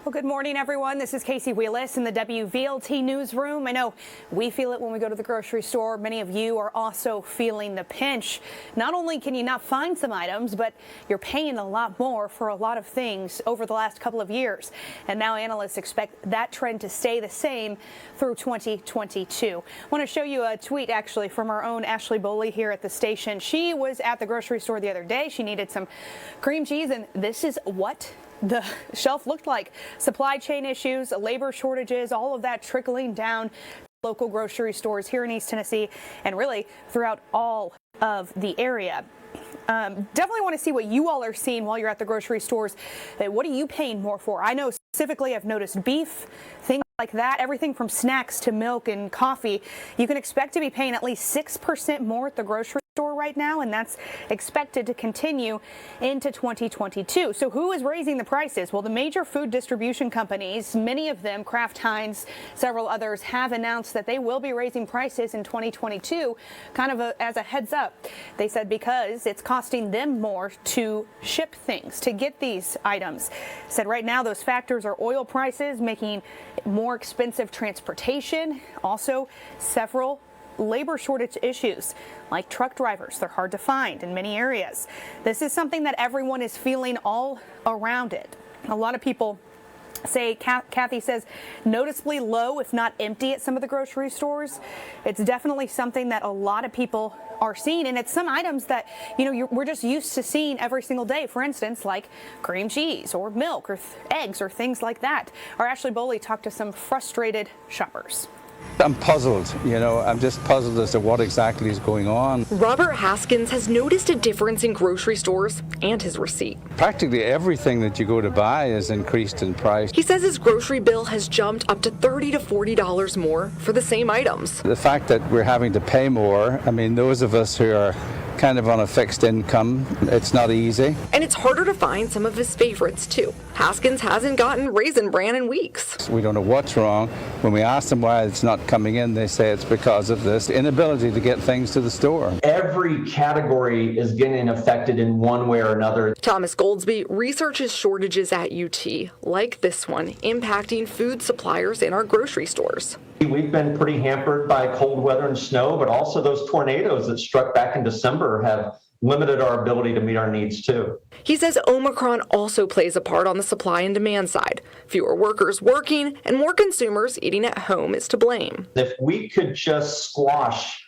Well, good morning, everyone. This is Casey Wheelis in the WVLT newsroom. I know we feel it when we go to the grocery store. Many of you are also feeling the pinch. Not only can you not find some items, but you're paying a lot more for a lot of things over the last couple of years. And now analysts expect that trend to stay the same through 2022. I want to show you a tweet actually from our own Ashley Boley here at the station. She was at the grocery store the other day. She needed some cream cheese, and this is what the shelf looked like. Supply chain issues, labor shortages, all of that trickling down local grocery stores here in East Tennessee and really throughout all of the area. Definitely want to see what you all are seeing while you're at the grocery stores. What are you paying more for? I know specifically I've noticed beef, things like that, everything from snacks to milk and coffee. You can expect to be paying at least 6% more at the grocery store right now, and that's expected to continue into 2022. So who is raising the prices? Well, the major food distribution companies, many of them, Kraft Heinz, several others, have announced that they will be raising prices in 2022, kind of as a heads up. They said because it's costing them more to ship things, to get these items. Said right now those factors are oil prices, making more expensive transportation, also several labor shortage issues like truck drivers. They're hard to find in many areas. This is something that everyone is feeling all around it. A lot of people say, Kathy says, noticeably low, if not empty, at some of the grocery stores. It's definitely something that a lot of people are seeing, and it's some items that, we're just used to seeing every single day. For instance, like cream cheese or milk or eggs or things like that. Our Ashley Boley talked to some frustrated shoppers. I'm puzzled, I'm just puzzled as to what exactly is going on. Robert Haskins has noticed a difference in grocery stores and his receipt. Practically everything that you go to buy is increased in price. He says his grocery bill has jumped up to $30 to $40 more for the same items. The fact that we're having to pay more, those of us who are kind of on a fixed income, it's not easy. And it's harder to find some of his favorites too. Haskins hasn't gotten Raisin Bran in weeks. We don't know what's wrong. When we ask them why it's not coming in, they say it's because of this inability to get things to the store. Every category is getting affected in one way or another. Thomas Goldsby researches shortages at UT, like this one, impacting food suppliers in our grocery stores. We've been pretty hampered by cold weather and snow, but also those tornadoes that struck back in December have limited our ability to meet our needs too. He says Omicron also plays a part on the supply and demand side. Fewer workers working and more consumers eating at home is to blame. If we could just squash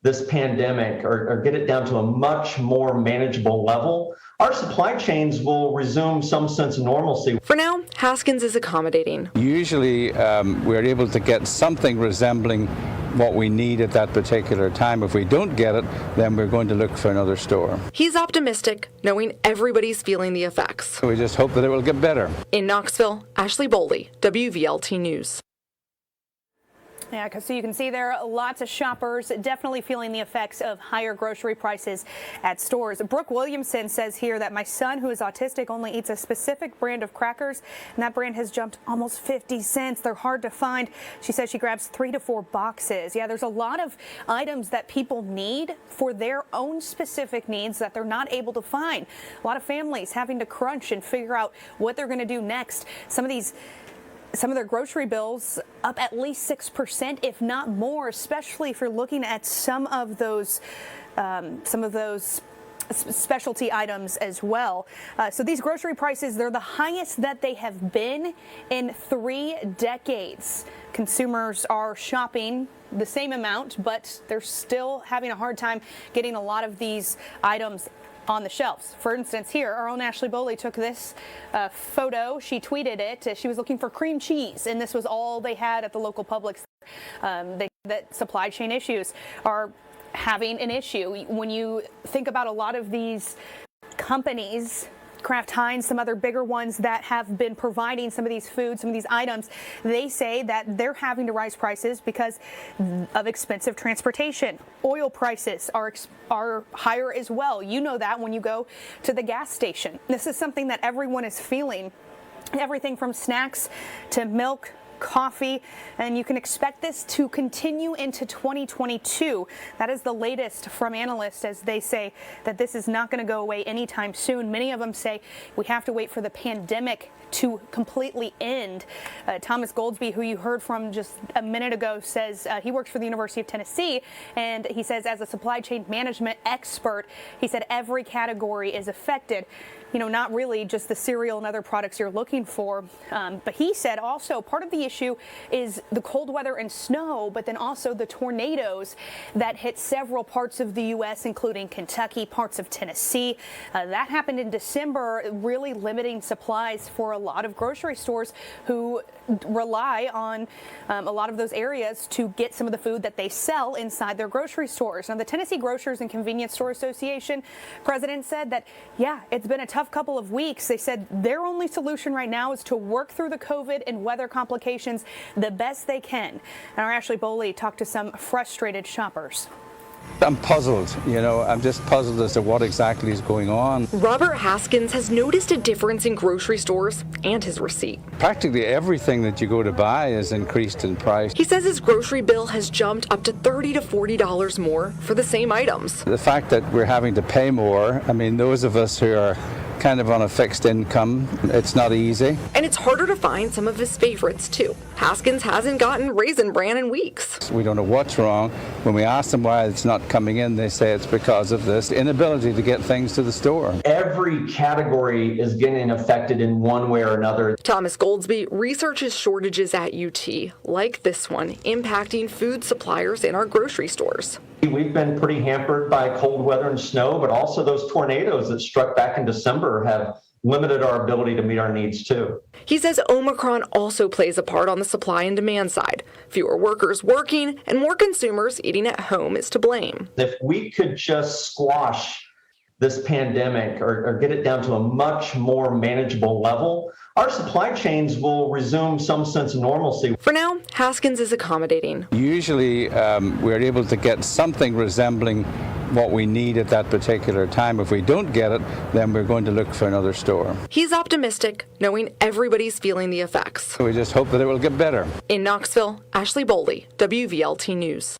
this pandemic or get it down to a much more manageable level, our supply chains will resume some sense of normalcy. For now, Haskins is accommodating. Usually we're able to get something resembling what we need at that particular time. If we don't get it, then we're going to look for another store. He's optimistic, knowing everybody's feeling the effects. We just hope that it will get better. In Knoxville, Ashley Boley, WVLT News. Yeah, because so you can see there are lots of shoppers definitely feeling the effects of higher grocery prices at stores. Brooke Williamson says here that my son, who is autistic, only eats a specific brand of crackers, and that brand has jumped almost 50 cents. They're hard to find. She says she grabs 3 to 4 boxes. Yeah, there's a lot of items that people need for their own specific needs that they're not able to find. A lot of families having to crunch and figure out what they're going to do next. Some of their grocery bills up at least 6%, if not more, especially if you're looking at some of those specialty items as well. So these grocery prices, they're the highest that they have been in 3 decades. Consumers are shopping the same amount, but they're still having a hard time getting a lot of these items on the shelves. For instance, here, our own Ashley Boley took this photo. She tweeted it. She was looking for cream cheese, and this was all they had at the local Publix. That supply chain issues are having an issue. When you think about a lot of these companies, Kraft Heinz, some other bigger ones that have been providing some of these foods, some of these items, they say that they're having to rise prices because of expensive transportation. Oil prices are higher as well. You know that when you go to the gas station. This is something that everyone is feeling. Everything from snacks to milk, coffee, and you can expect this to continue into 2022. That is the latest from analysts, as they say that this is not going to go away anytime soon. Many of them say we have to wait for the pandemic to completely end. Thomas Goldsby, who you heard from just a minute ago, says he works for the University of Tennessee, and he says as a supply chain management expert, he said every category is affected. You know, not really just the cereal and other products you're looking for. But he said also part of the issue is the cold weather and snow, but then also the tornadoes that hit several parts of the U.S., including Kentucky, parts of Tennessee. That happened in December, really limiting supplies for a lot of grocery stores who rely on a lot of those areas to get some of the food that they sell inside their grocery stores. Now, the Tennessee Grocers and Convenience Store Association president said that, yeah, it's been a tough couple of weeks. They said their only solution right now is to work through the COVID and weather complications the best they can. And our Ashley Boley talked to some frustrated shoppers. I'm puzzled, I'm just puzzled as to what exactly is going on. Robert Haskins has noticed a difference in grocery stores and his receipt. Practically everything that you go to buy is increased in price. He says his grocery bill has jumped up to $30 to $40 more for the same items. The fact that we're having to pay more, those of us who are kind of on a fixed income, it's not easy. And it's harder to find some of his favorites, too. Haskins hasn't gotten Raisin Bran in weeks. We don't know what's wrong. When we ask them why it's not coming in, they say it's because of this inability to get things to the store. Every category is getting affected in one way or another. Thomas Goldsby researches shortages at UT, like this one, impacting food suppliers in our grocery stores. We've been pretty hampered by cold weather and snow, but also those tornadoes that struck back in December have limited our ability to meet our needs too. He says Omicron also plays a part on the supply and demand side. Fewer workers working and more consumers eating at home is to blame. If we could just squash this pandemic or get it down to a much more manageable level, our supply chains will resume some sense of normalcy. For now, Haskins is accommodating. Usually we're able to get something resembling what we need at that particular time. If we don't get it, then we're going to look for another store. He's optimistic, knowing everybody's feeling the effects. We just hope that it will get better. In Knoxville, Ashley Boley, WVLT News.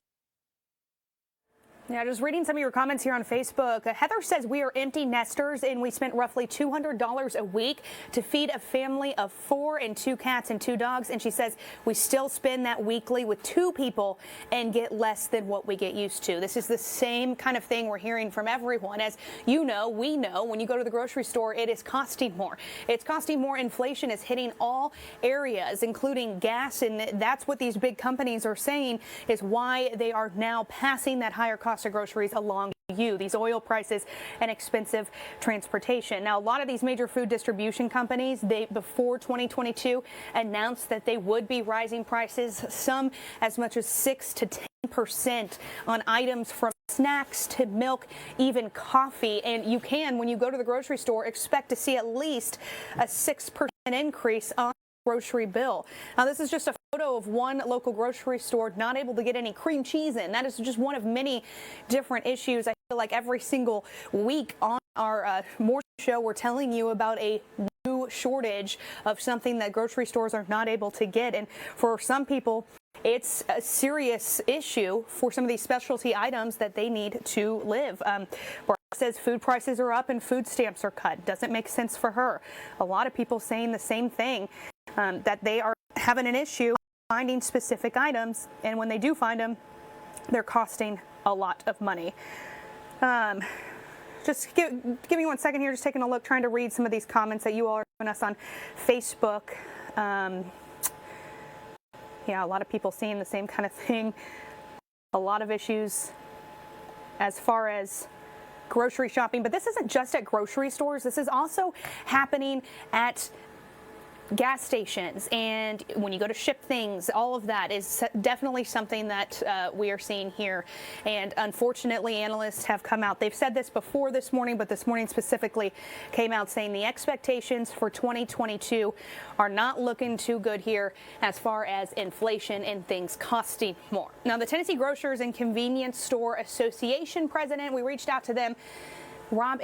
Yeah, just reading some of your comments here on Facebook. Heather says we are empty nesters and we spent roughly $200 a week to feed a family of 4 and 2 cats and 2 dogs. And she says we still spend that weekly with 2 people and get less than what we get used to. This is the same kind of thing we're hearing from everyone. As you know, we know when you go to the grocery store, it is costing more. It's costing more. Inflation is hitting all areas, including gas. And that's what these big companies are saying is why they are now passing that higher cost of groceries along to you, these oil prices and expensive transportation. Now, a lot of these major food distribution companies, before 2022 announced that they would be rising prices, some as much as 6 to 10% on items from snacks to milk, even coffee. And you can, when you go to the grocery store, expect to see at least a 6% increase on grocery bill. Now, this is just a photo of one local grocery store not able to get any cream cheese in. That is just one of many different issues. I feel like every single week on our morning show, we're telling you about a new shortage of something that grocery stores are not able to get. And for some people, it's a serious issue for some of these specialty items that they need to live. Says food prices are up and food stamps are cut. Doesn't make sense for her. A lot of people saying the same thing, that they are having an issue finding specific items, and when they do find them, they're costing a lot of money. Just give me 1 second here, just taking a look, trying to read some of these comments that you all are giving us on Facebook. Yeah, a lot of people seeing the same kind of thing. A lot of issues as far as grocery shopping, but this isn't just at grocery stores. This is also happening at gas stations, and when you go to ship things, all of that is definitely something that we are seeing here. And unfortunately, analysts have come out. They've said this before this morning, but this morning specifically came out saying the expectations for 2022 are not looking too good here as far as inflation and things costing more. Now, the Tennessee Grocers and Convenience Store Association president, we reached out to them. Rob,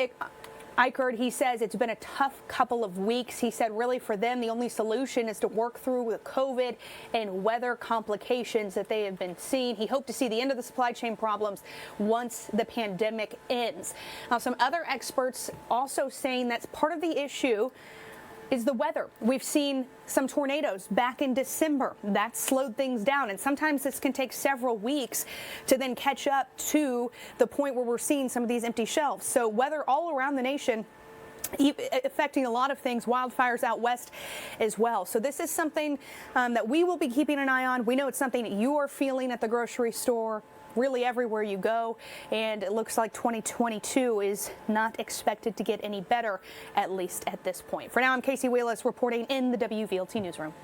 Eichert, he says it's been a tough couple of weeks. He said really for them, the only solution is to work through the COVID and weather complications that they have been seeing. He hoped to see the end of the supply chain problems once the pandemic ends. Now, some other experts also saying that's part of the issue is the weather. We've seen some tornadoes back in December. That slowed things down, and sometimes this can take several weeks to then catch up to the point where we're seeing some of these empty shelves. So weather all around the nation affecting a lot of things, wildfires out west as well. So this is something that we will be keeping an eye on. We know it's something that you are feeling at the grocery store, really everywhere you go, and it looks like 2022 is not expected to get any better, at least at this point. For now, I'm Casey Wheelis reporting in the WVLT Newsroom.